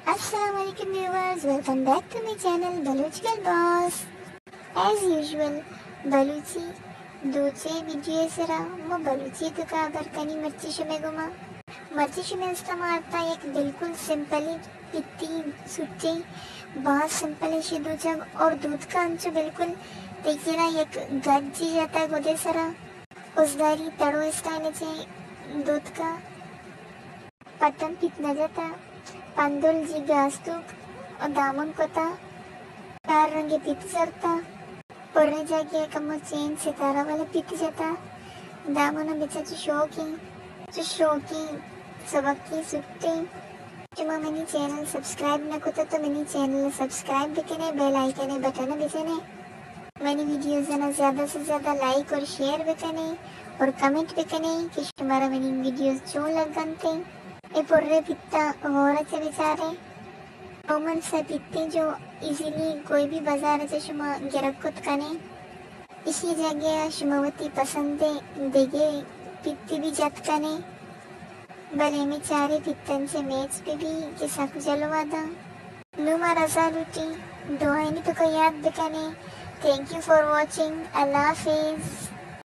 Assalamualaikum viewers, welcome back to my channel Baluchi Girl Boss. As usual, Balochi दूचे video सरा म बलूची तुका बरकनी मर्ची शुमेगुमा मर्ची शुमेस्ता मारता एक बिल्कुल सिंपली पित्ती सुच्ची बहुत सिंपल है शी दूचग और दूध का अंश बिल्कुल देखिए ना एक गज्जी जाता है गोदे सरा उस दारी तड़ो इसका नीचे दूध का पतन पितना जाता पंदुल जी गास्तुक और दामन कोता चार रंगे पित सरता पुरने जाके कमो चेन सितारा वाला पित जाता दामन बिचा जो शौकी सबकी सुट्टे चुमा मनी चैनल सब्सक्राइब न कुता तो मनी चैनल सब्सक्राइब भी कने बेल आइकन बटन भी कने मनी वीडियोस ना ज़्यादा से ज़्यादा लाइक और शेयर भी कने और कमेंट भी कने कि तुम्हारा मनी वीडियोस जो लगनते ये पुर्रे पित्ता होरा से बेचारे कॉमन से पित्ते जो इजीली कोई भी बाजार से शुमा गिरकुत कने इसी जगह शुमावती पसंदे देगे पित्ती भी जत कने भले में चारे पित्तन से मैच पे भी किसा को जलवादा नुमा रजा लुटी दुआएं तो को याद बिकने थैंक यू फॉर वॉचिंग अल्लाह हाफिज़।